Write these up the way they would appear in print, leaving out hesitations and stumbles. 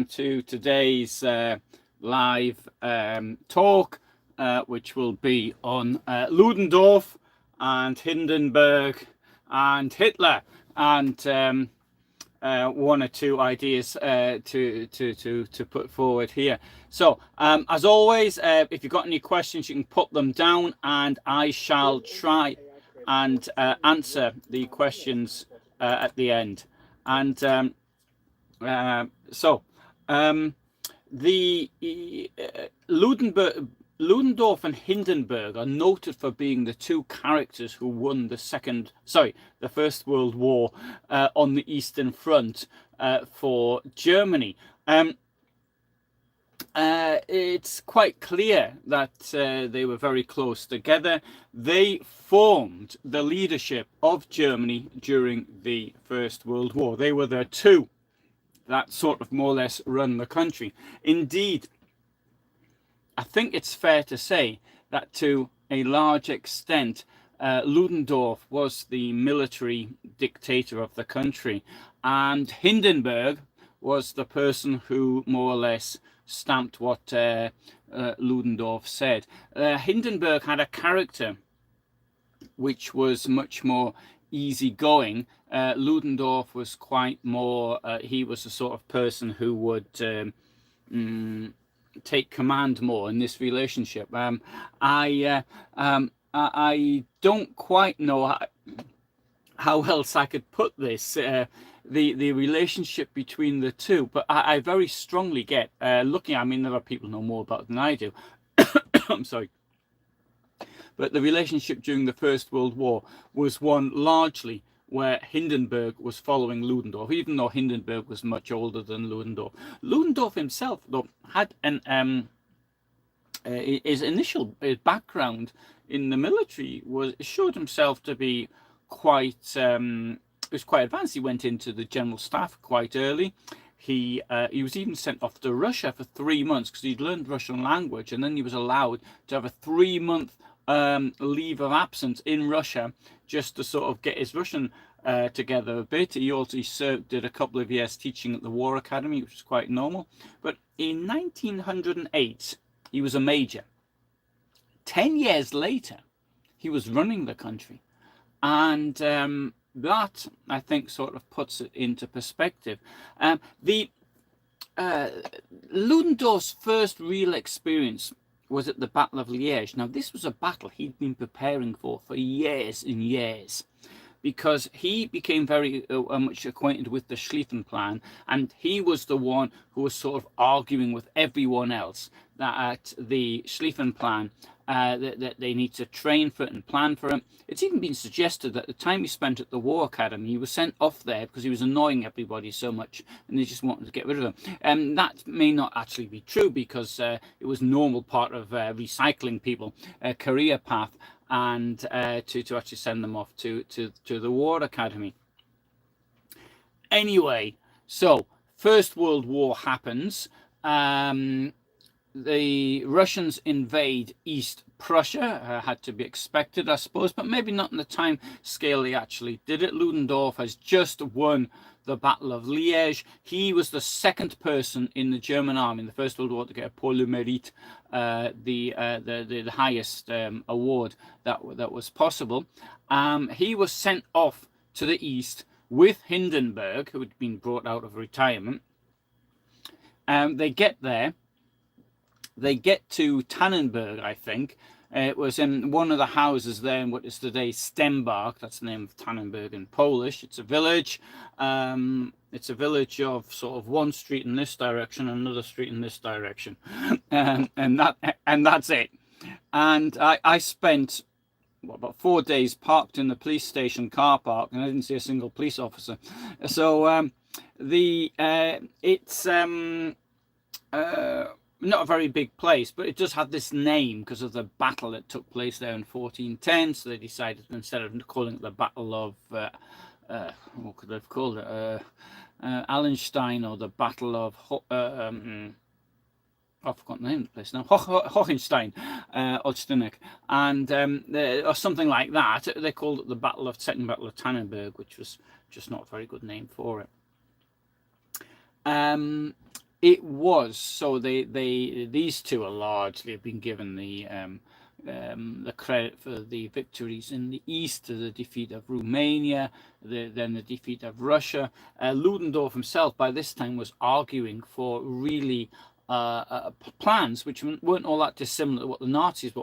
to today's live talk, which will be on Ludendorff and Hindenburg and Hitler, and one or two ideas to put forward here. So, as always, if you've got any questions, you can put them down, and I shall try and answer the questions at the end. And the Ludendorff and Hindenburg are noted for being the two characters who won the First World War on the Eastern Front for Germany. It's quite clear that they were very close together. They formed the leadership of Germany during the First World War. They were the two that sort of more or less run the country. Indeed, I think it's fair to say that to a large extent, Ludendorff was the military dictator of the country, and Hindenburg was the person who more or less stamped what Ludendorff said. Hindenburg had a character which was much more easygoing. Ludendorff was quite more, he was the sort of person who would take command more in this relationship. I don't quite know how else I could put this, the relationship between the two, but I very strongly get, looking, I mean, there are people who know more about it than I do. I'm sorry. But the relationship during the First World War was one largely where Hindenburg was following Ludendorff, even though Hindenburg was much older than Ludendorff. Ludendorff himself, though, had his initial background in the military showed himself to be quite was quite advanced. He went into the general staff quite early. He was even sent off to Russia for 3 months because he'd learned Russian language, and then he was allowed to have a 3-month leave of absence in Russia just to sort of get his Russian together a bit. He also did a couple of years teaching at the War Academy, which is quite normal. But in 1908, he was a major. 10 years later, he was running the country. And that, I think, sort of puts it into perspective. Ludendorff's first real experience was at the Battle of Liege. Now, this was a battle he'd been preparing for years and years, because he became very much acquainted with the Schlieffen Plan, and he was the one who was sort of arguing with everyone else that the Schlieffen Plan, that they need to train for it and plan for it. It's even been suggested that the time he spent at the War Academy, he was sent off there because he was annoying everybody so much and they just wanted to get rid of him. And that may not actually be true, because it was normal part of recycling people, career path, and to actually send them off to the War Academy. Anyway, so First World War happens. The Russians invade East Prussia, had to be expected, I suppose, but maybe not in the time scale they actually did it. Ludendorff has just won the Battle of Liege. He was the second person in the German army in the First World War to get a Pour le Mérite, the highest award that was possible. He was sent off to the east with Hindenburg, who had been brought out of retirement. They get there. They get to Tannenberg, I think. It was in one of the houses there in what is today Stembark. That's the name of Tannenberg in Polish. It's a village. It's a village of sort of one street in this direction, another street in this direction, and that's it. And I spent about 4 days parked in the police station car park, and I didn't see a single police officer. So it's not a very big place, but it does have this name because of the battle that took place there in 1410. So they decided, instead of calling it the Battle of what could they have called it, Allenstein, or the Battle of I've forgotten the name of the place now, Hohenstein, Ostinick, and or something like that. They called it the Second Battle of Tannenberg, which was just not a very good name for it. It was. So these two are largely have been given the credit for the victories in the east, the defeat of Romania, then the defeat of Russia. Ludendorff himself by this time was arguing for really plans which weren't all that dissimilar to what the Nazis were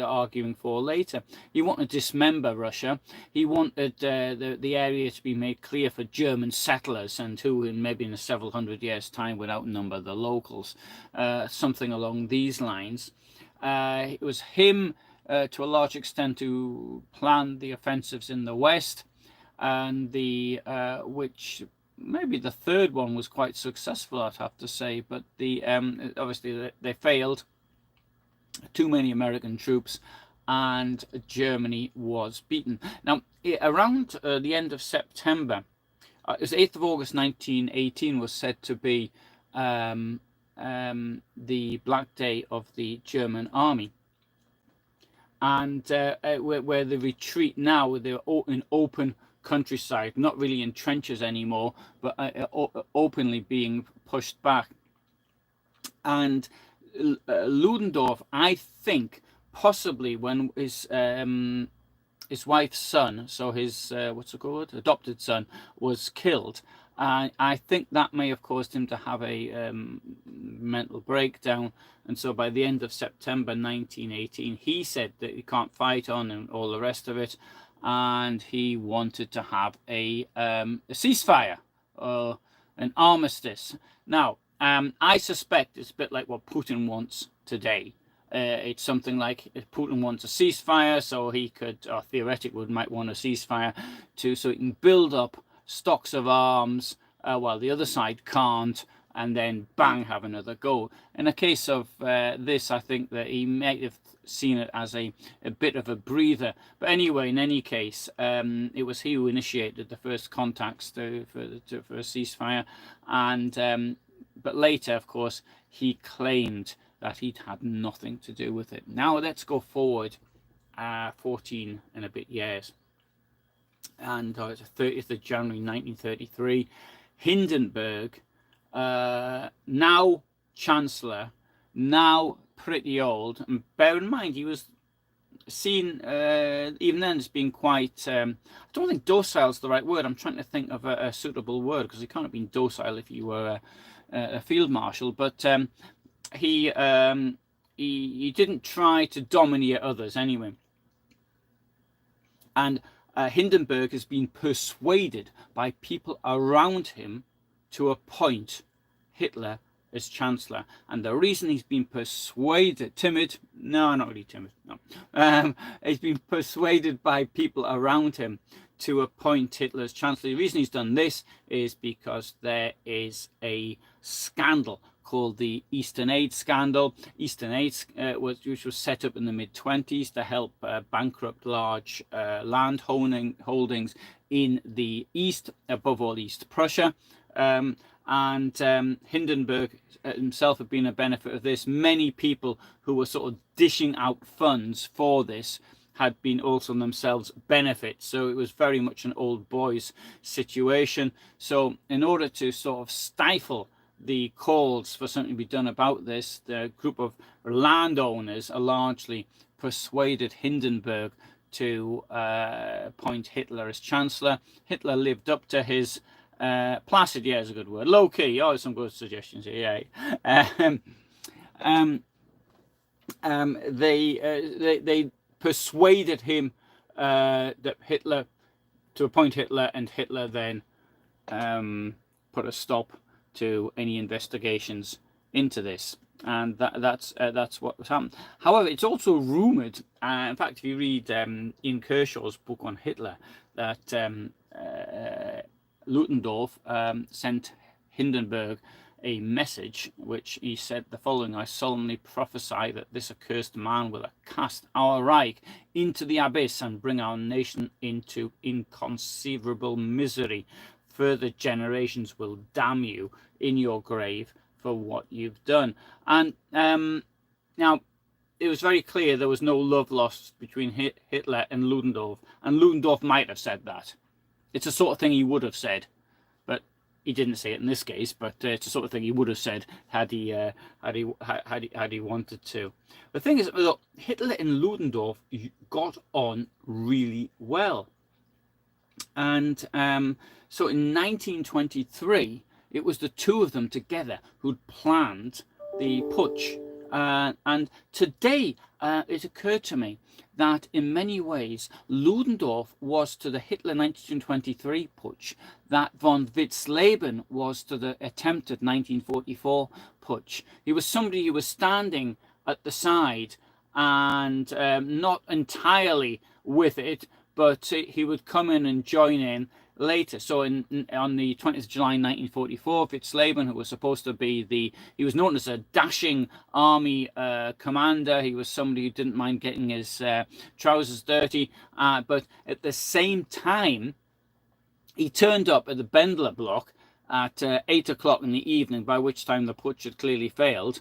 arguing for later. He wanted to dismember Russia. He wanted the area to be made clear for German settlers, and who in maybe in several hundred years' time would outnumber the locals, something along these lines. It was him, to a large extent, who planned the offensives in the West, and which maybe the third one was quite successful, I'd have to say, but obviously they failed. Too many American troops, and Germany was beaten. Now, around the end of September, it was 8th of August 1918, was said to be the Black Day of the German army, and where the retreat now, they're in open countryside, not really in trenches anymore, but openly being pushed back. And Ludendorff, I think, possibly when his wife's son, so his adopted son, was killed, I think that may have caused him to have a mental breakdown. And so by the end of September 1918, he said that he can't fight on and all the rest of it, and he wanted to have a ceasefire or an armistice. Now, I suspect it's a bit like what Putin wants today. It's something like Putin wants a ceasefire, so he could, or theoretically might want a ceasefire so he can build up stocks of arms while the other side can't, and then bang, have another go. In a case of this, I think that he might have seen it as a bit of a breather. But anyway, in any case, it was he who initiated the first contacts for a ceasefire, and but later, of course, he claimed that he'd had nothing to do with it. Now let's go forward 14 and a bit years. And it's the 30th of January 1933. Hindenburg, now Chancellor, now pretty old, and bear in mind he was seen even then as being quite, I don't think docile is the right word. I'm trying to think of a suitable word, because he can't have been docile if you were a field marshal, but he didn't try to dominate others anyway. And Hindenburg has been persuaded by people around him to appoint Hitler as Chancellor. And the reason he's been persuaded, no, not really timid, no. He's been persuaded by people around him to appoint Hitler as Chancellor. The reason he's done this is because there is a scandal called the Eastern Aid scandal. Eastern Aid, which was set up in the mid-20s to help bankrupt large land holdings in the East, above all East Prussia. And Hindenburg himself had been a benefit of this. Many people who were sort of dishing out funds for this had been also themselves benefits. So it was very much an old boys situation. So in order to sort of stifle the calls for something to be done about this, the group of landowners are largely persuaded Hindenburg to appoint Hitler as Chancellor. Hitler lived up to his placid, yeah, is a good word. Low key. Oh, some good suggestions here. Yeah. They persuaded him that Hitler to appoint Hitler, and Hitler then put a stop to any investigations into this, and that's what was happened. However, it's also rumored, in fact, if you read Ian Kershaw's book on Hitler, that Ludendorff sent Hindenburg a message which he said the following: "I solemnly prophesy that this accursed man will cast our Reich into the abyss and bring our nation into inconceivable misery. Further generations will damn you in your grave for what you've done." And now, it was very clear there was no love lost between Hitler and Ludendorff, and Ludendorff might have said that. It's the sort of thing he would have said, but he didn't say it in this case, but it's the sort of thing he would have said had he wanted to. The thing is, look, Hitler and Ludendorff got on really well, and so in 1923, it was the two of them together who'd planned the putsch. And today, it occurred to me that in many ways, Ludendorff was to the Hitler 1923 putsch that von Witzleben was to the attempted 1944 putsch. He was somebody who was standing at the side and not entirely with it, but he would come in and join in later. So on the 20th of July 1944, Witzleben, who was supposed to be he was known as a dashing army commander. He was somebody who didn't mind getting his trousers dirty, but at the same time, he turned up at the Bendler block at 8 o'clock in the evening, by which time the putsch had clearly failed,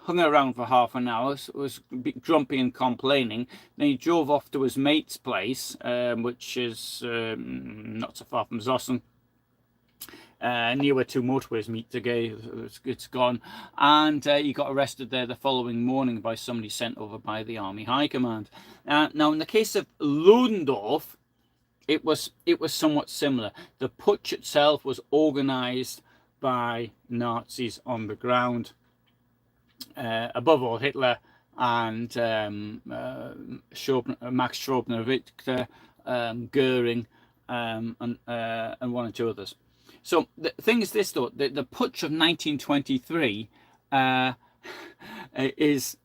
hung around for half an hour, was grumpy and complaining. Then he drove off to his mate's place, which is not so far from Zossen, near where two motorways meet today. It's gone. And he got arrested there the following morning by somebody sent over by the Army High Command. Now, in the case of Ludendorff, it was somewhat similar. The putsch itself was organised by Nazis on the ground, above all Hitler and Max Schroebner-Richter, Goering, and one or two others. So the thing is this, though, the putsch of 1923 is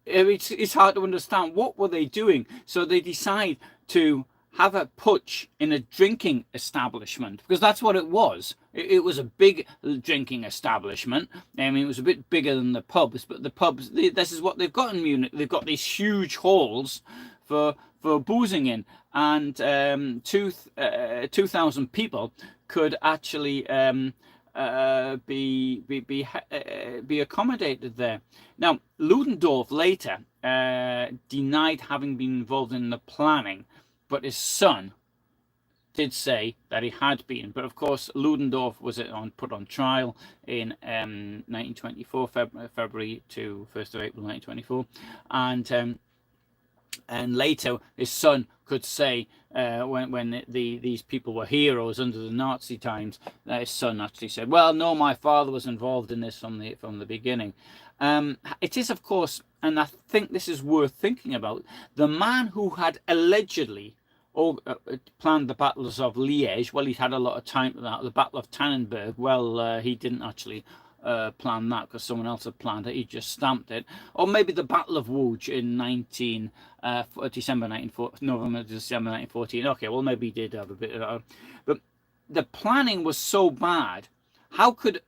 it's hard to understand. What were they doing? So they decide to have a putsch in a drinking establishment, because that's what it was. It was a big drinking establishment. I mean, it was a bit bigger than the pubs, but the pubs, this is what they've got in Munich. They've got these huge halls for boozing in, and 2,000 people could actually be accommodated there. Now, Ludendorff later denied having been involved in the planning, but his son did say that he had been. But of course, Ludendorff was put on trial in 1924, February to 1st of April 1924, and later his son could say, when these people were heroes under the Nazi times, his son actually said, "Well, no, my father was involved in this from the beginning." It is, of course, and I think this is worth thinking about, the man who had allegedly planned the battles of Liege. Well, he'd had a lot of time for that. The Battle of Tannenberg, well, he didn't actually plan that because someone else had planned it. He just stamped it. Or maybe the Battle of Łódź in November, December 1914. Okay, well, maybe he did have a bit of that. But the planning was so bad. How could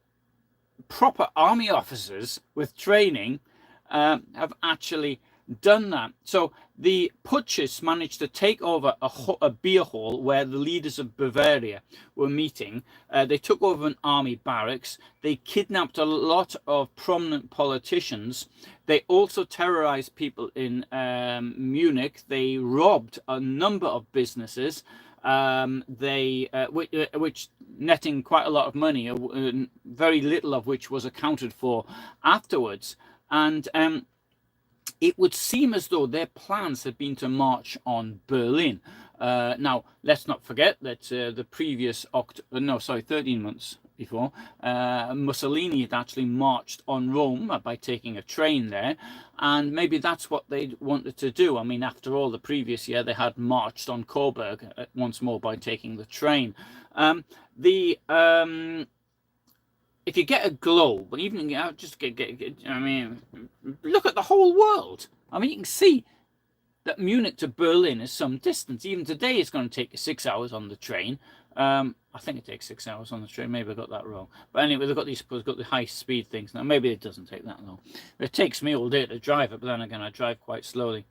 proper army officers with training have actually done that? So the putschists managed to take over a beer hall where the leaders of Bavaria were meeting. They took over an army barracks. They kidnapped a lot of prominent politicians. They also terrorized people in Munich. They robbed a number of businesses, which netting quite a lot of money, very little of which was accounted for afterwards. And it would seem as though their plans had been to march on Berlin. Now, let's not forget that the previous 13 months before, Mussolini had actually marched on Rome by taking a train there, and maybe that's what they wanted to do. I mean, after all, the previous year they had marched on Coburg once more by taking the train. If you get a globe, even just I mean, look at the whole world. I mean, you can see that Munich to Berlin is some distance. Even today, it's going to take you 6 hours on the train. I think it takes 6 hours on the train. Maybe I got that wrong. But anyway, they've got the high speed things now. Maybe it doesn't take that long. It takes me all day to drive it, but then again, I drive quite slowly.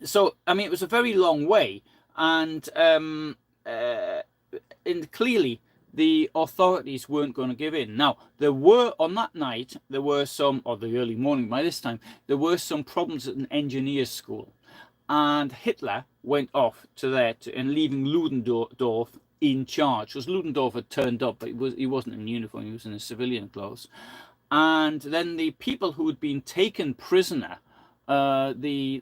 So I mean, it was a very long way, and clearly the authorities weren't going to give in. Now, on that night, there were some, or the early morning by this time, there were some problems at an engineer's school. and Hitler went off to there and leaving Ludendorff in charge, because Ludendorff had turned up, but he wasn't in uniform, he was in his civilian clothes. And then the people who had been taken prisoner, the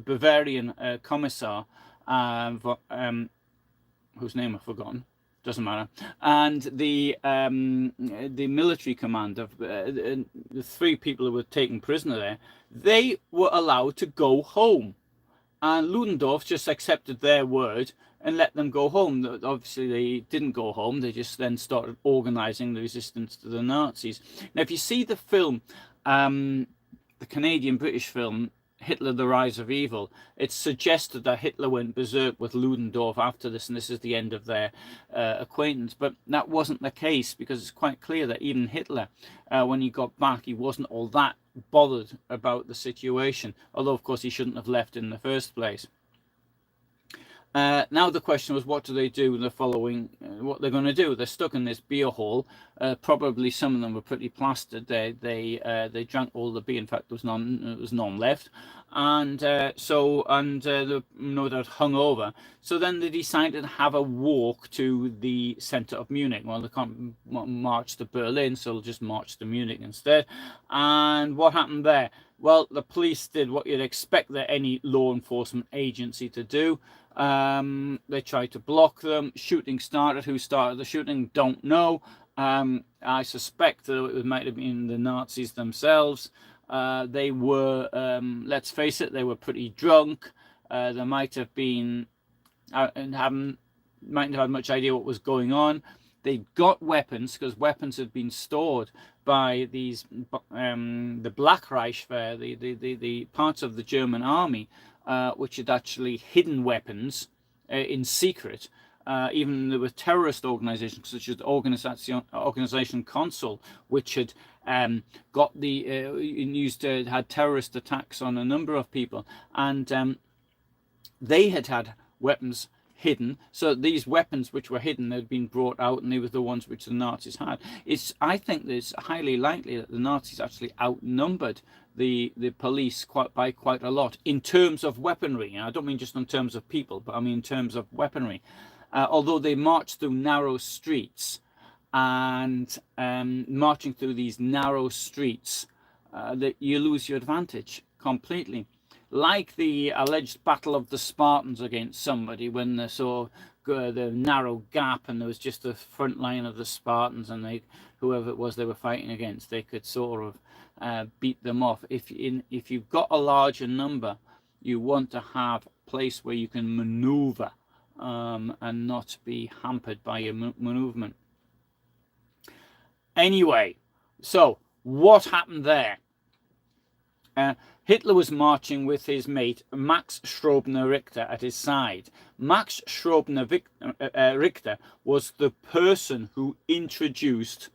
Bavarian commissar, whose name I've forgotten, doesn't matter, and the military commander, the three people who were taken prisoner there, they were allowed to go home, and Ludendorff just accepted their word and let them go home. Obviously, they didn't go home. They just then started organizing the resistance to the Nazis. Now, if you see the film, the Canadian-British film, Hitler, the Rise of Evil, it's suggested that Hitler went berserk with Ludendorff after this, and this is the end of their acquaintance. But that wasn't the case, because it's quite clear that even Hitler, when he got back, he wasn't all that bothered about the situation, although, of course, he shouldn't have left in the first place. Now the question was, what do they do the following, what they're going to do? They're stuck in this beer hall. Probably some of them were pretty plastered. They drank all the beer. In fact, there was none left. And they're no doubt hungover. So then they decided to have a walk to the center of Munich. Well, they can't march to Berlin, so they'll just march to Munich instead. And what happened there? Well, the police did what you'd expect that any law enforcement agency to do. They tried to block them. Shooting started. Who started the shooting? Don't know. I suspect that it might have been the Nazis themselves. They were, let's face it, they were pretty drunk. They might have been, mightn't have had much idea what was going on. They got weapons, because weapons had been stored by these, the Black Reich, the parts of the German army, which had actually hidden weapons in secret. Even there were terrorist organizations such as Organisation Consul, which had got had terrorist attacks on a number of people, and they had weapons hidden. So these weapons which were hidden had been brought out, and they were the ones which the Nazis had. I think that it's highly likely that the Nazis actually outnumbered the police by quite a lot in terms of weaponry. And I don't mean just in terms of people, but I mean in terms of weaponry. Although they marched through narrow streets, and marching through these narrow streets, that you lose your advantage completely. Like the alleged battle of the Spartans against somebody, when they saw the narrow gap and there was just the front line of the Spartans, and whoever it was they were fighting against, they could sort of beat them off. If you've got a larger number, you want to have a place where you can maneuver and not be hampered by your movement. Anyway, so what happened there? Hitler was marching with his mate Max Schröbner-Richter at his side. Max Schröbner-Richter was the person who introduced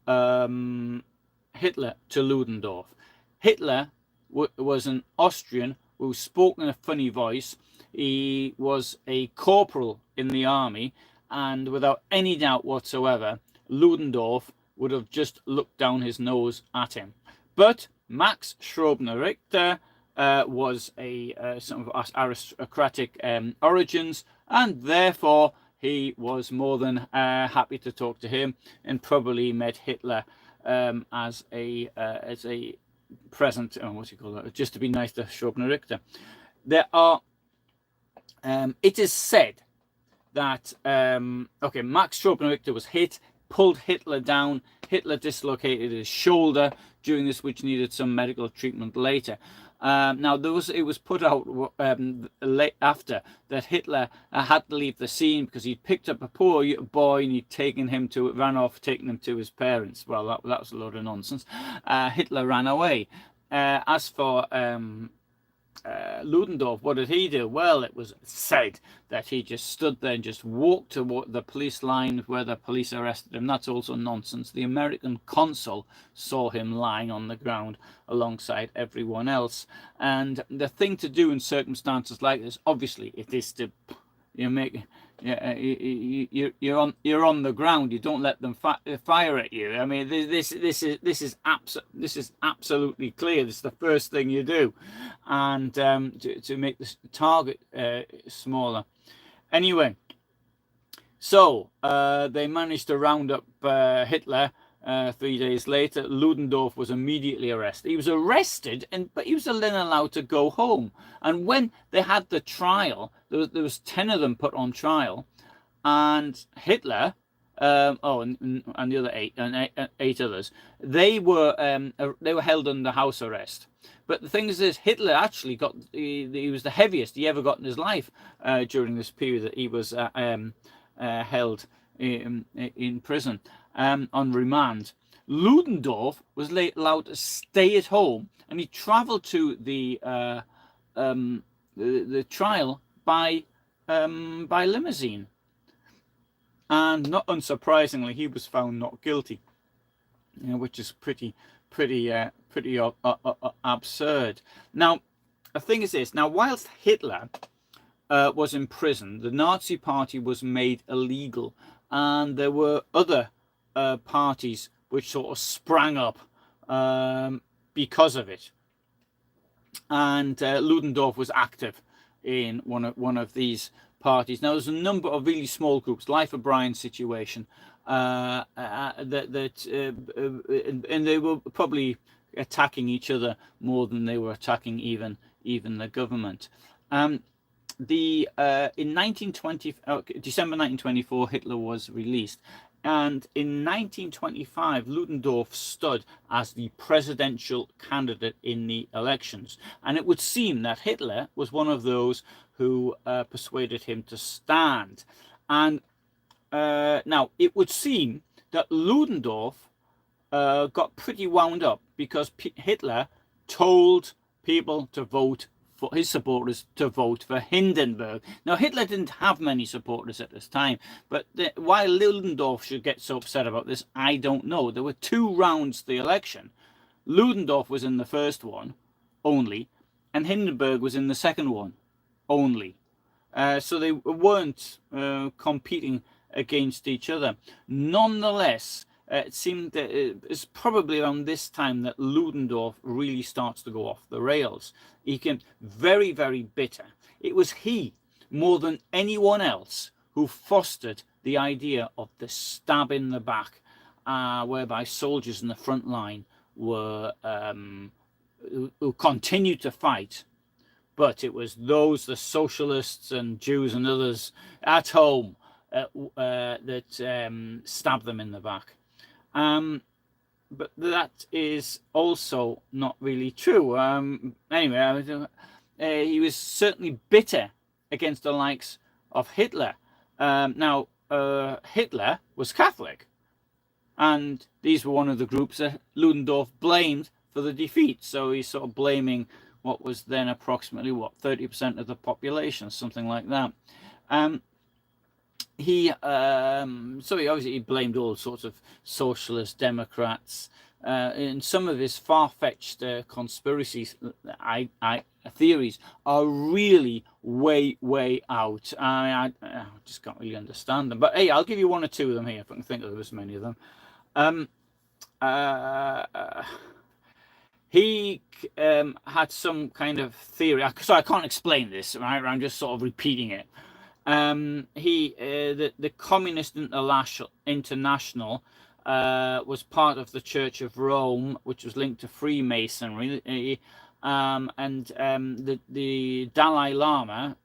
Hitler to Ludendorff. Hitler was an Austrian who spoke in a funny voice. He was a corporal in the army, and without any doubt whatsoever, Ludendorff would have just looked down his nose at him. But Max Schröbner-Richter was a sort of aristocratic origins, and therefore he was more than happy to talk to him, and probably met Hitler as a present, what do you call that? Just to be nice to Schröbner-Richter. There are. It is said that Max Schröbner-Richter was hit, pulled Hitler down. Hitler dislocated his shoulder during this, which needed some medical treatment later. Now, it was put out late after that Hitler had to leave the scene because he'd picked up a poor boy and he'd ran off, taking him to his parents. Well, that was a load of nonsense. Hitler ran away. As for Ludendorff, what did he do? Well, it was said that he just stood there and just walked to the police line where the police arrested him. That's also nonsense. The American consul saw him lying on the ground alongside everyone else. And the thing to do in circumstances like this, obviously, it is to Yeah, you're on the ground. You don't let them fire at you. I mean, this is absolutely clear. This is the first thing you do, and to make the target smaller. Anyway, so they managed to round up Hitler. 3 days later, Ludendorff was immediately arrested. He was arrested, but he was then allowed to go home. And when they had the trial, there was 10 of them put on trial, and Hitler, and the other eight others, they were held under house arrest. But the thing is, Hitler actually he was the heaviest he ever got in his life during this period that he was held in prison. On remand. Ludendorff was allowed to stay at home, and he travelled to the trial by limousine. And not unsurprisingly, he was found not guilty, which is pretty absurd. Now, the thing is this: now, whilst Hitler was in prison, the Nazi Party was made illegal, and there were other parties which sort of sprang up because of it, and Ludendorff was active in one of these parties. Now, there's a number of really small groups, Life of Brian's situation, and they were probably attacking each other more than they were attacking even the government. In December 1924, Hitler was released. And in 1925, Ludendorff stood as the presidential candidate in the elections. And it would seem that Hitler was one of those who persuaded him to stand. And now, it would seem that Ludendorff got pretty wound up because Hitler told people to vote for his supporters to vote for Hindenburg. Now, Hitler didn't have many supporters at this time, but why Ludendorff should get so upset about this, I don't know. There were 2 rounds to the election. Ludendorff was in the first one only, and Hindenburg was in the second one only. So they weren't competing against each other. Nonetheless, it seemed that it's probably around this time that Ludendorff really starts to go off the rails. He became very, very bitter. It was he, more than anyone else, who fostered the idea of the stab in the back, whereby soldiers in the front line were who continued to fight, but it was the socialists and Jews and others at home that stabbed them in the back. But that is also not really true. Anyway, he was certainly bitter against the likes of Hitler. Now, Hitler was Catholic, and these were one of the groups that Ludendorff blamed for the defeat. So he's sort of blaming what was then approximately 30% of the population, something like that. He obviously blamed all sorts of socialist Democrats. And some of his far-fetched conspiracy theories are really way out. I just can't really understand them. But hey, I'll give you 1 or 2 of them here, if I can think of as many of them. He had some kind of theory. So I can't explain this, right? I'm just sort of repeating it. The Communist International was part of the Church of Rome, which was linked to Freemasonry, the Dalai Lama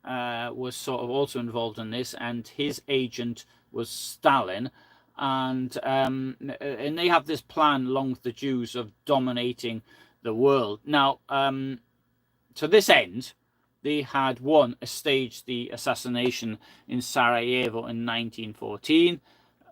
was sort of also involved in this, and his agent was Stalin, and they have this plan, along with the Jews, of dominating the world. Now, to this end, they had staged the assassination in Sarajevo in 1914.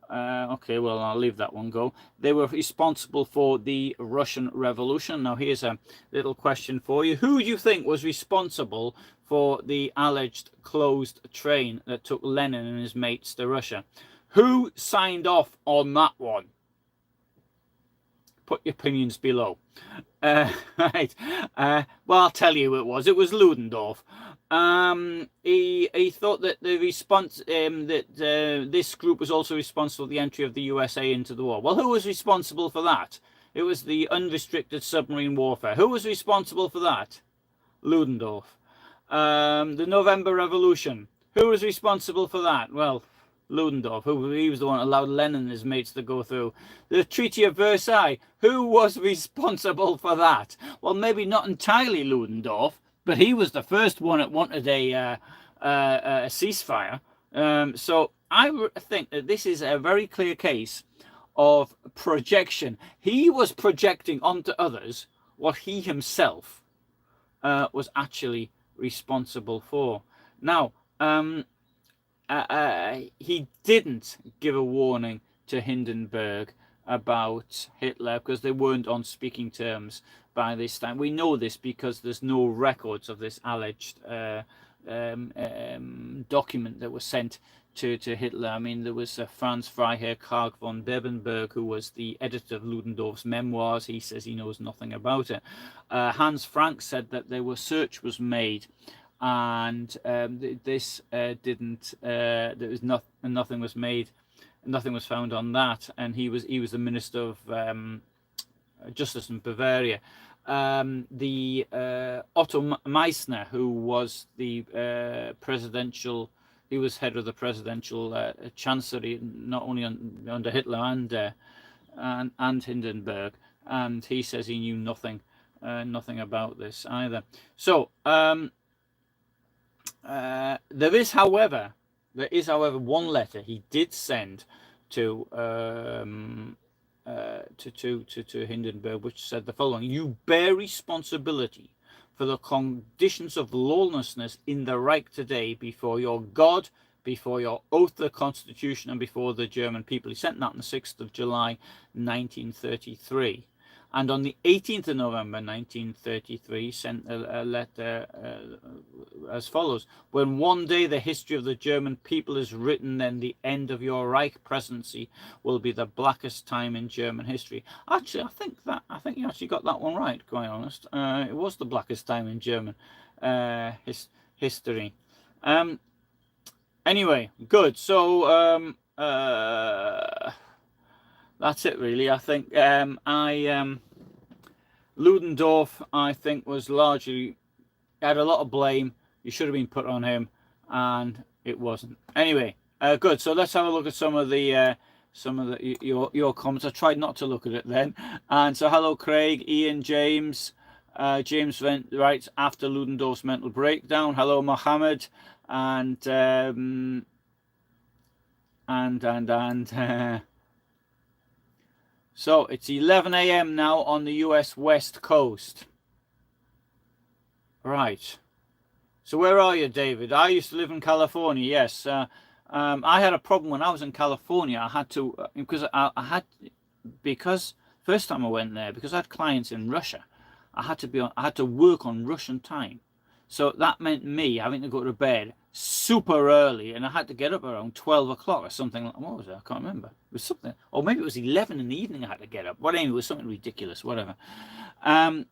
Okay, well, I'll leave that one go. They were responsible for the Russian Revolution. Now, here's a little question for you. Who do you think was responsible for the alleged closed train that took Lenin and his mates to Russia? Who signed off on that one? Put your opinions below. Right. Well, I'll tell you who it was. It was Ludendorff. He thought that the response this group was also responsible for the entry of the USA into the war. Well, who was responsible for that? It was the unrestricted submarine warfare. Who was responsible for that? Ludendorff. The November Revolution. Who was responsible for that? Well, Ludendorff. He was the one who allowed Lenin and his mates to go through. The Treaty of Versailles. Who was responsible for that? Well, maybe not entirely Ludendorff, but he was the first one that wanted a ceasefire. So I think that this is a very clear case of projection. He was projecting onto others what he himself was actually responsible for. Now, he didn't give a warning to Hindenburg about Hitler because they weren't on speaking terms by this time. We know this because there's no records of this alleged document that was sent to Hitler. I mean, there was Franz Freiherr Karg von Bebenberg, who was the editor of Ludendorff's memoirs. He says he knows nothing about it. Hans Frank said that there was search was made, and this didn't. There was nothing was made. Nothing was found on that, and he was the minister of justice in Bavaria. The Otto Meissner, who was the presidential. He was head of the presidential chancellery, not only under Hitler and Hindenburg, and he says he knew nothing about this either. So there is, however, one letter he did send to Hindenburg, which said the following: "You bear responsibility for the conditions of lawlessness in the Reich today before your God, before your oath to the Constitution, and before the German people." He sent that on the 6th of July, 1933. And on the 18th of November, 1933, he sent a letter as follows: "When one day the history of the German people is written, then the end of your Reich presidency will be the blackest time in German history." Actually, I think you actually got that one right, quite honest. It was the blackest time in German history. Anyway, good. So that's it, really. I think Ludendorff, I think, was largely had a lot of blame. You should have been put on him, and it wasn't. Anyway, good. So let's have a look at some of your comments. I tried not to look at it then. And so, hello, Craig, Ian, James. James writes, after Ludendorff's mental breakdown. Hello, Mohammed, and so it's 11 a.m. now on the US West Coast. Right. So where are you, David? I used to live in California. Yes. I had a problem when I was in California. I had to because first time I went there, because I had clients in Russia, I had to work on Russian time. So that meant me having to go to bed super early, and I had to get up around 12 o'clock or something. What was it? I can't remember. It was something, or maybe it was 11 in the evening I had to get up. Well, anyway, it was something ridiculous, whatever. Ian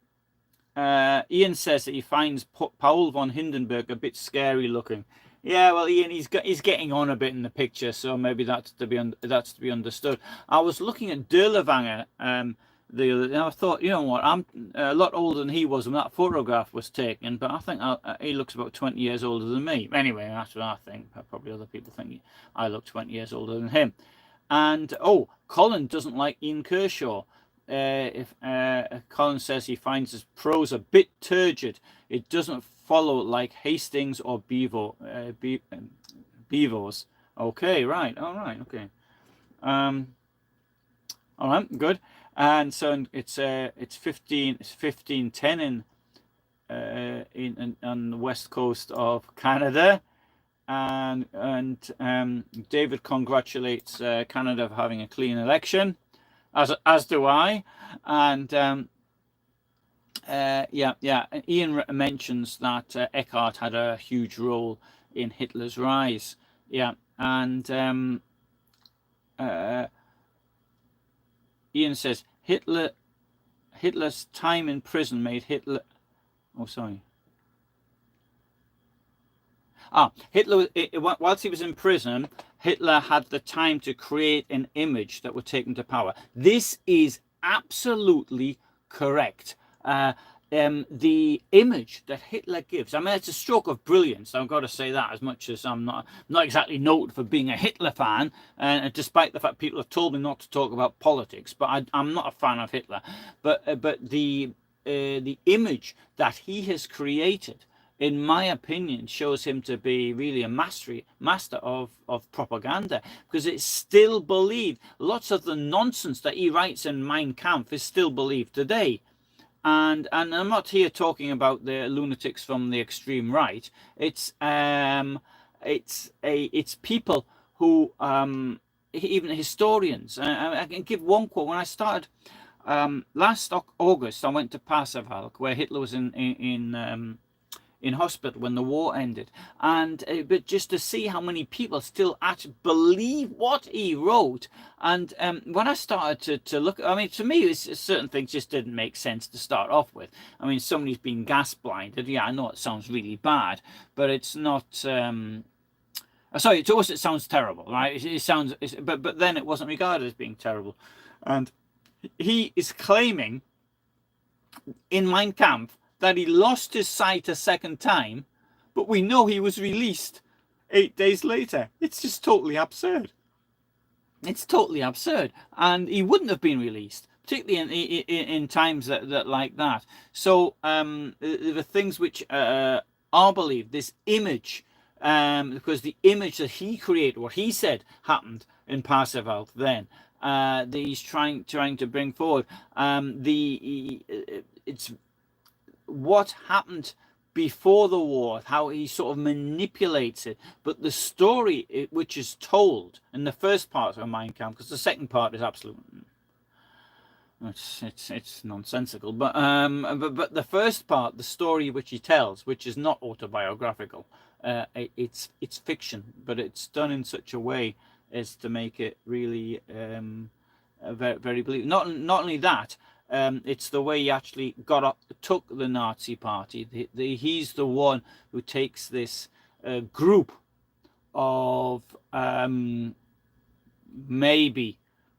says that he finds Paul von Hindenburg a bit scary looking. Yeah, well, Ian, he's getting on a bit in the picture, so maybe that's to be understood. I was looking at Derlewanger the other day, and I thought, you know what, I'm a lot older than he was when that photograph was taken, but I think he looks about 20 years older than me. Anyway, that's what I think. Probably other people think I look 20 years older than him. And, Colin doesn't like Ian Kershaw. If Colin says he finds his prose a bit turgid, it doesn't follow like Hastings or Bevo's. Okay, right, all right, okay. All right, good. And so it's 15:10 on the west coast of Canada, and David congratulates Canada for having a clean election, as do I, and Ian mentions that Eckhart had a huge role in Hitler's rise, and Ian says Hitler's time in prison made Hitler. Oh, sorry. Hitler, whilst he was in prison, Hitler had the time to create an image that would take him to power. This is absolutely correct. The image that Hitler gives, I mean, it's a stroke of brilliance. I've got to say that, as much as I'm not exactly noted for being a Hitler fan, despite the fact people have told me not to talk about politics. But I'm not a fan of Hitler. But the image that he has created, in my opinion, shows him to be really a master of propaganda, because it's still believed. Lots of the nonsense that he writes in Mein Kampf is still believed today. And I'm not here talking about the lunatics from the extreme right. It's people who, even historians. I can give one quote. When I started last August, I went to Pasewalk, where Hitler was in hospital when the war ended, and but just to see how many people still actually believe what he wrote. And when I started to look, I mean, to me, certain things just didn't make sense to start off with. I mean, somebody's been gas blinded. Yeah, I know it sounds really bad, but it's not. Sorry, to us it sounds terrible, right? It sounds, but then it wasn't regarded as being terrible, and he is claiming in Mein Kampf that he lost his sight a second time, but we know he was released 8 days later. It's just totally absurd. It's totally absurd, and he wouldn't have been released, particularly in times that like that. So the things which are believed, this image, because the image that he created, what he said happened in Pasewalk then, that he's trying to bring forward, it's what happened before the war, how he sort of manipulates it. But the story which is told in the first part of Mein Kampf, because the second part is absolute, it's nonsensical. But the first part, the story which he tells, which is not autobiographical, it's fiction, but it's done in such a way as to make it really very, very believable. Not only that. It's the way he actually took the Nazi party. He's the one who takes this group of maybe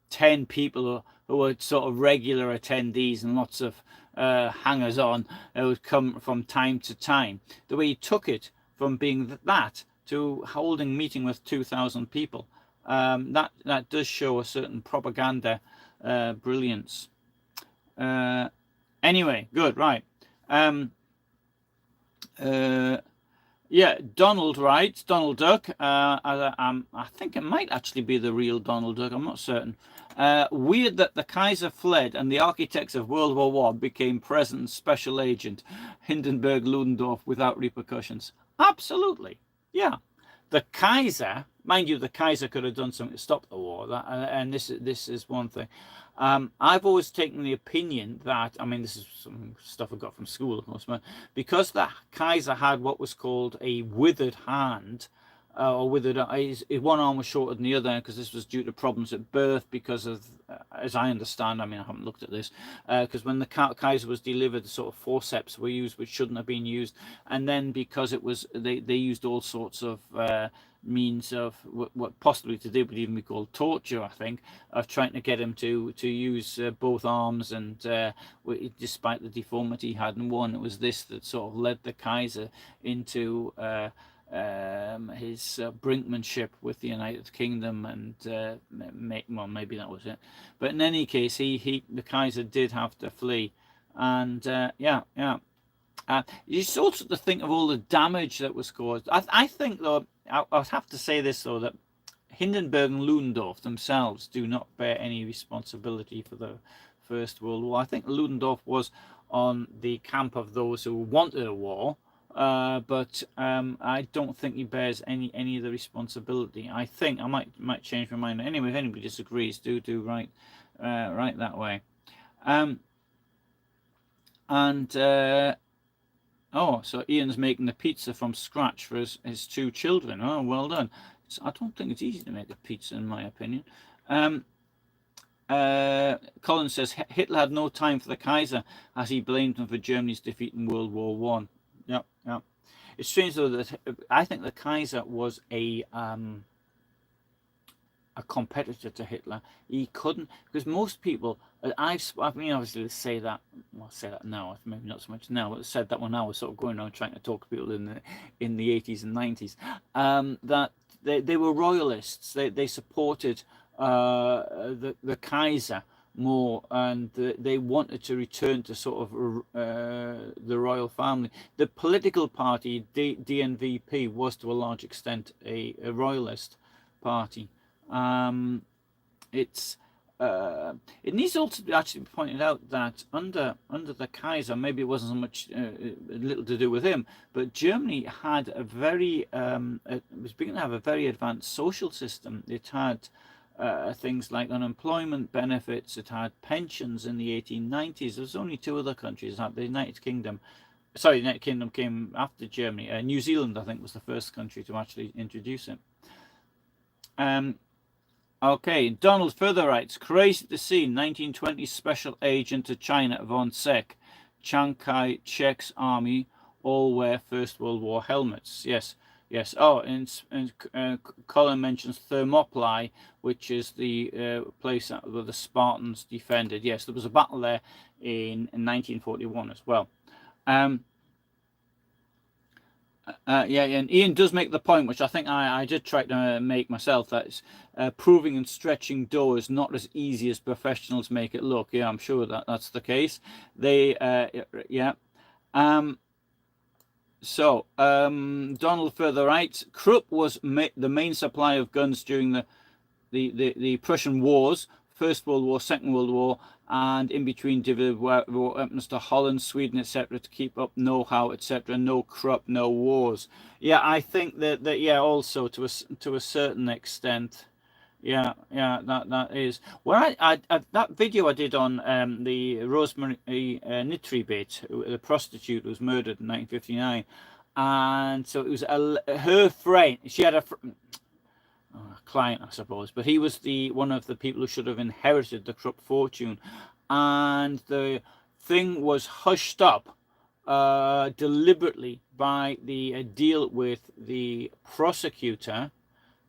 10 people who were sort of regular attendees and lots of hangers-on who would come from time to time. The way he took it from being that to holding meeting with 2,000 people, that does show a certain propaganda brilliance. Anyway, good, right. Yeah, Donald writes, Donald Duck, I think it might actually be the real Donald Duck, I'm not certain. Weird that the Kaiser fled and the architects of World War I became President's special agent, Hindenburg, Ludendorff, without repercussions. Absolutely, yeah. The Kaiser, mind you, the Kaiser could have done something to stop the war, and this is one thing. I've always taken the opinion that, I mean, this is some stuff I got from school, of course, but because the Kaiser had what was called a withered hand, or withered, one arm was shorter than the other, because this was due to problems at birth, because of, as I understand, I mean, I haven't looked at this, because when the Kaiser was delivered, sort of forceps were used which shouldn't have been used, and then because it was, they used all sorts of means of what possibly today would even be called torture, I think, of trying to get him to use both arms, and despite the deformity he had in one, it was this that sort of led the Kaiser into his brinkmanship with the United Kingdom, and well, maybe that was it. But in any case, the Kaiser did have to flee, and yeah. You also to think of all the damage that was caused. I think, though, I would have to say this, though, that Hindenburg and Ludendorff themselves do not bear any responsibility for the First World War. I think Ludendorff was on the camp of those who wanted a war, but I don't think he bears any of the responsibility. I think I might change my mind. Anyway, if anybody disagrees, do write that way. Oh, so Ian's making the pizza from scratch for his 2 children. Oh, well done. I don't think it's easy to make a pizza, in my opinion. Colin says Hitler had no time for the Kaiser, as he blamed him for Germany's defeat in World War I. Yep. It's strange though that I think the Kaiser was a competitor to Hitler. He couldn't, because most people, I mean, obviously say that, well, say that now, maybe not so much now, but I said that when I was sort of going around trying to talk to people in the 80s and 90s, that they were royalists. They supported the Kaiser more, and they wanted to return to sort of the royal family. The political party, DNVP, was to a large extent a royalist party. It needs also to actually be pointed out that under the Kaiser, maybe it wasn't so much little to do with him, but Germany had a very it was beginning to have a very advanced social system. It had things like unemployment benefits. It had pensions in the 1890s. There was only two other countries that the United Kingdom. Sorry, the United Kingdom came after Germany. New Zealand, I think, was the first country to actually introduce it. Okay, Donald further writes, crazy to see 1920s special agent to China von Zech, Chiang Kai-shek's army, all wear First World War helmets. Yes, yes. Oh, and Colin mentions Thermopylae, which is the place where the Spartans defended. Yes, there was a battle there in 1941 as well. Yeah, and Ian does make the point, which I think I did try to make myself, that it's, proving and stretching doors not as easy as professionals make it look. Yeah, I'm sure that's the case. They, yeah. So, Donald further writes, Krupp was the main supplier of guns during the Prussian wars, First World War, Second World War, and in between divided weapons to Holland, Sweden, etc., to keep up know-how, etc. No Krupp, no wars. Yeah, I think that yeah, also to a certain extent, yeah, that is. Well, I that video I did on the Rosemary Nitri bit, the prostitute who was murdered in 1959, and so it was her friend. She had a client, I suppose, but he was one of the people who should have inherited the Krupp fortune, and the thing was hushed up deliberately by the deal with the prosecutor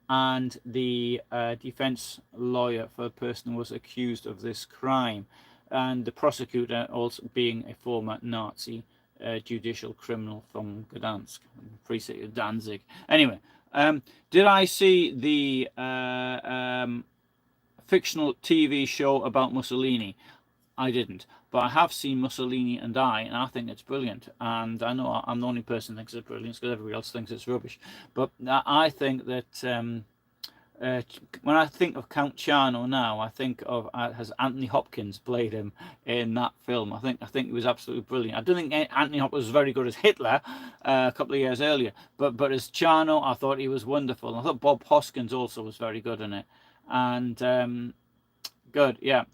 and the defense lawyer for the person who was accused of this crime, and the prosecutor also being a former Nazi judicial criminal from Gdansk, precinct of Danzig. Anyway, did I see the fictional TV show about Mussolini? I didn't, but I have seen Mussolini and I think it's brilliant. And I know I'm the only person who thinks it's brilliant because everybody else thinks it's rubbish. But I think that when I think of Count Ciano now, I think of has Anthony Hopkins played him in that film. I think he was absolutely brilliant. I don't think Anthony Hopkins was very good as Hitler a couple of years earlier, but as Ciano, I thought he was wonderful. I thought Bob Hoskins also was very good in it, and good, yeah.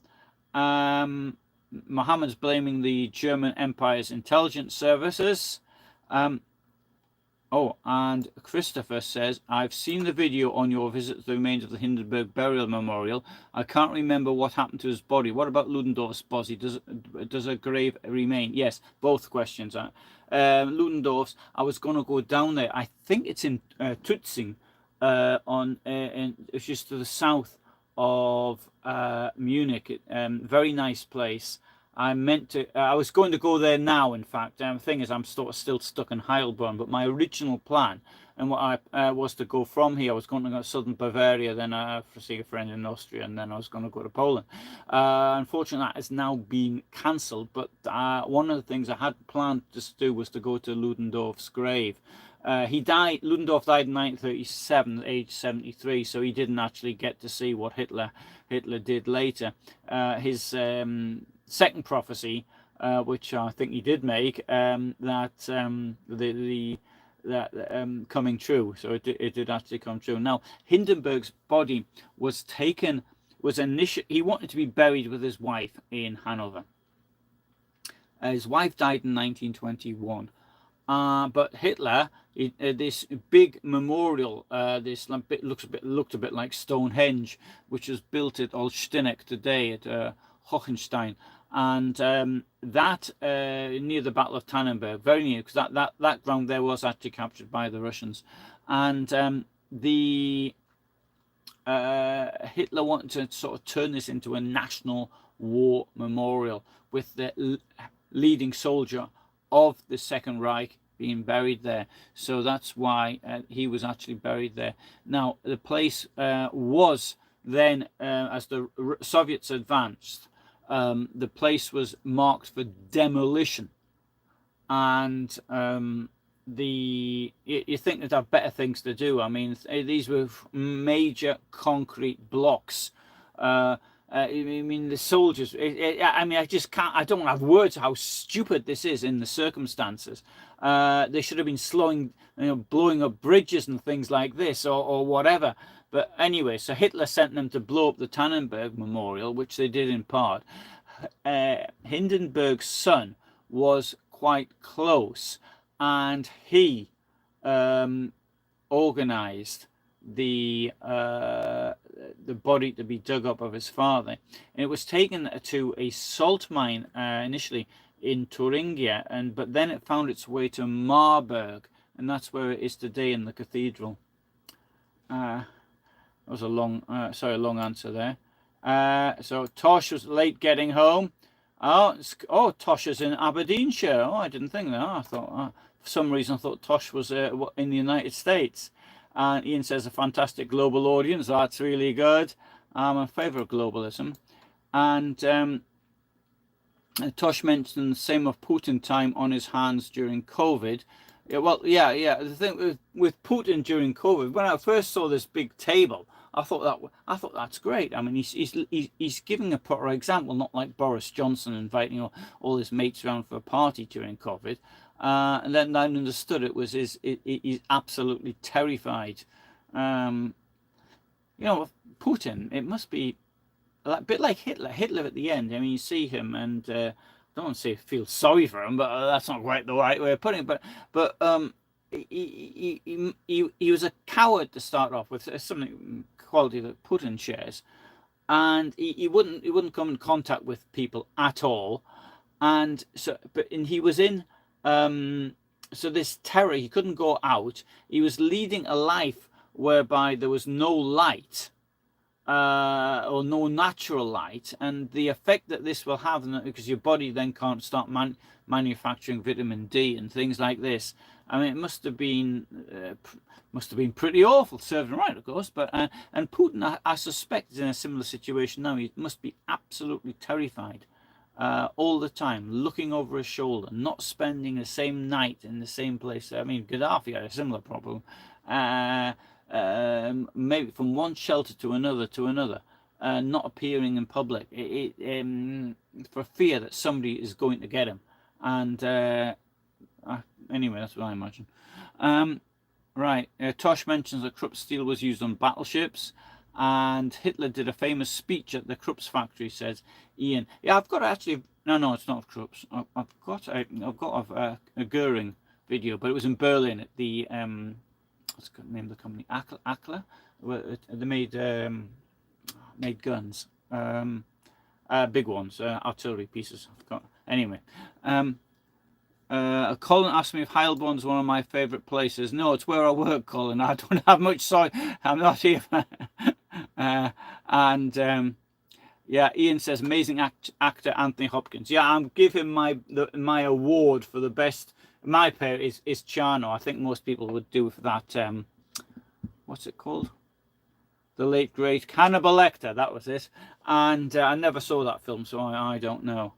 Mohammed's blaming the German Empire's intelligence services. Oh, and Christopher says, I've seen the video on your visit to the remains of the Hindenburg burial memorial. I can't remember what happened to his body. What about Ludendorff's body? Does a grave remain? Yes, both questions. Ludendorff's, I was going to go down there. I think it's in Tutzing, it's just to the south of Munich. Very nice place. I was going to go there now, in fact. The thing is, I'm still stuck in Heilbronn, but my original plan, and what I was to go from here, I was going to go to southern Bavaria, then see a friend in Austria, and then I was going to go to Poland. Unfortunately, that has now been cancelled, but one of the things I had planned to do was to go to Ludendorff's grave. Ludendorff died in 1937, aged 73, so he didn't actually get to see what Hitler did later. His second prophecy, which I think he did make, that coming true. So it did actually come true. Now, Hindenburg's body was taken. He wanted to be buried with his wife in Hanover. His wife died in 1921. But Hitler, this big memorial, looked a bit like Stonehenge, which was built at Olsztynek today at Hohenstein. and that near the Battle of Tannenberg, very near, because that ground there was actually captured by the Russians, and the Hitler wanted to sort of turn this into a national war memorial with the leading soldier of the Second Reich being buried there. So that's why he was actually buried there. Now, the place was then, as the Soviets advanced, the place was marked for demolition. And you think they'd have better things to do. I mean, these were major concrete blocks. I mean, the soldiers. I mean, I don't have words how stupid this is in the circumstances. They should have been blowing up bridges and things like this, or whatever. But anyway, so Hitler sent them to blow up the Tannenberg Memorial, which they did in part. Hindenburg's son was quite close, and he organized the body to be dug up of his father. And it was taken to a salt mine initially in Thuringia, but then it found its way to Marburg, and that's where it is today in the cathedral. That was a long answer there. So Tosh was late getting home. Tosh is in Aberdeenshire. I didn't think that. I thought, for some reason, I thought Tosh was in the United States. And Ian says a fantastic global audience. That's really good. I'm in favour of globalism. And Tosh mentioned the same of Putin time on his hands during COVID. The thing with Putin during COVID, when I first saw this big table, I thought that's great. I mean, he's giving a proper example, not like Boris Johnson inviting all his mates around for a party during COVID. And then I understood it was he's absolutely terrified. Putin, it must be a bit like Hitler. Hitler at the end. I mean, you see him, and I don't want to say feel sorry for him, but that's not quite the right way of putting it. But he was a coward to start off with, something quality that Putin shares, and he wouldn't come in contact with people at all, and he was in. So this terror, he couldn't go out. He was leading a life whereby there was no light, or no natural light, and the effect that this will have, because your body then can't start manufacturing vitamin D and things like this. I mean, it must have been pretty awful, served and right, of course. But and Putin, I suspect, is in a similar situation now. He must be absolutely terrified. All the time, looking over his shoulder, not spending the same night in the same place. I mean, Gaddafi had a similar problem. Maybe from one shelter to another, not appearing in public, for fear that somebody is going to get him. And anyway, that's what I imagine. Right, Tosh mentions that Krupp steel was used on battleships. And Hitler did a famous speech at the Krupp's factory, says Ian. Yeah, I've got actually. No, it's not Krupp's. I've got a Goering video, but it was in Berlin at the what's the name of the company? Ackler. They made guns, big ones, artillery pieces. Anyway. Colin asked me if Heilbronn is one of my favourite places. No, it's where I work, Colin. I don't have much sorry. I'm not here. Ian says amazing actor Anthony Hopkins. Yeah, I'm giving my award for the best. My pair is Charno. I think most people would do for that. What's it called? The late great Hannibal Lecter. That was it. And I never saw that film, so I don't know.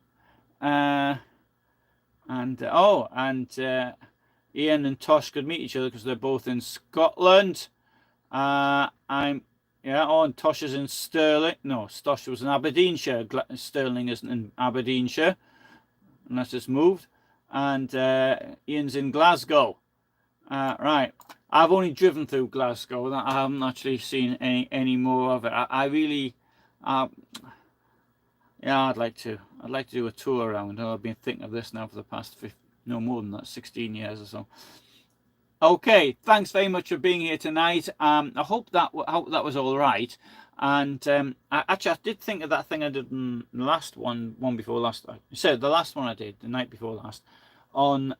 Ian and Tosh could meet each other because they're both in Scotland. And Tosh is in Stirling. No, Tosh was in Aberdeenshire. Stirling isn't in Aberdeenshire, unless it's moved. And Ian's in Glasgow. Right. I've only driven through Glasgow. I haven't actually seen any more of it. I'd like to do a tour around. I've been thinking of this now for the past 16 years or so. Okay, thanks very much for being here tonight. I hope that was all right. And I did think of that thing I did in the last one before last. So the last one I did, the night before last, on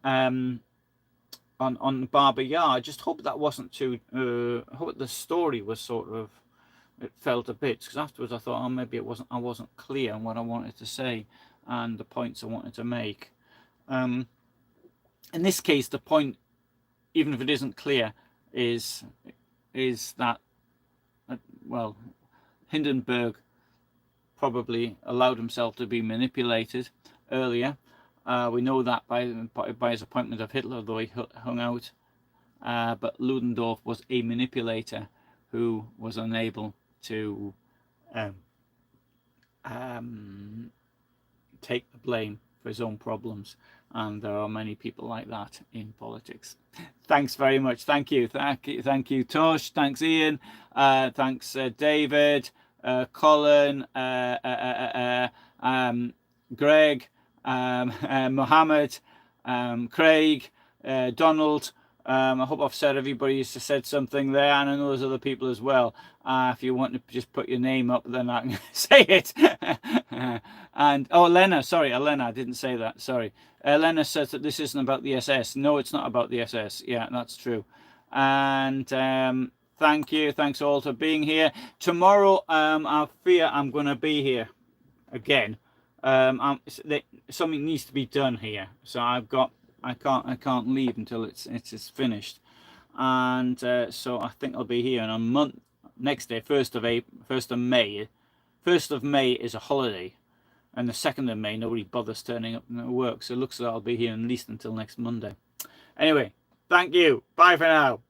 Bavaria. I just hope that wasn't too. I hope the story was sort of, it felt a bit, because afterwards I thought, oh, maybe I wasn't clear on what I wanted to say and the points I wanted to make. In this case, the point, even if it isn't clear, is that well, Hindenburg probably allowed himself to be manipulated earlier. We know that by his appointment of Hitler, though he hung out. But Ludendorff was a manipulator who was unable to take the blame for his own problems. And there are many people like that in politics. Thanks very much. Thank you, Tosh. Thanks, Ian. Thanks, David, Colin, Greg, Mohammed, Craig, Donald. I hope I've said everybody's said something there, and I know there's other people as well. If you want to just put your name up, then I can say it. And Elena, sorry, Elena, I didn't say that. Sorry, Elena says that this isn't about the SS. No, it's not about the SS. Yeah, that's true. And thank you, thanks all for being here. Tomorrow, I fear I'm going to be here again. Something needs to be done here, so I can't leave until it's finished, and so I think I'll be here. And on next day, 1st of May is a holiday, and the 2nd of May nobody bothers turning up to work, so it looks like I'll be here at least until next Monday. Anyway, thank you. Bye for now.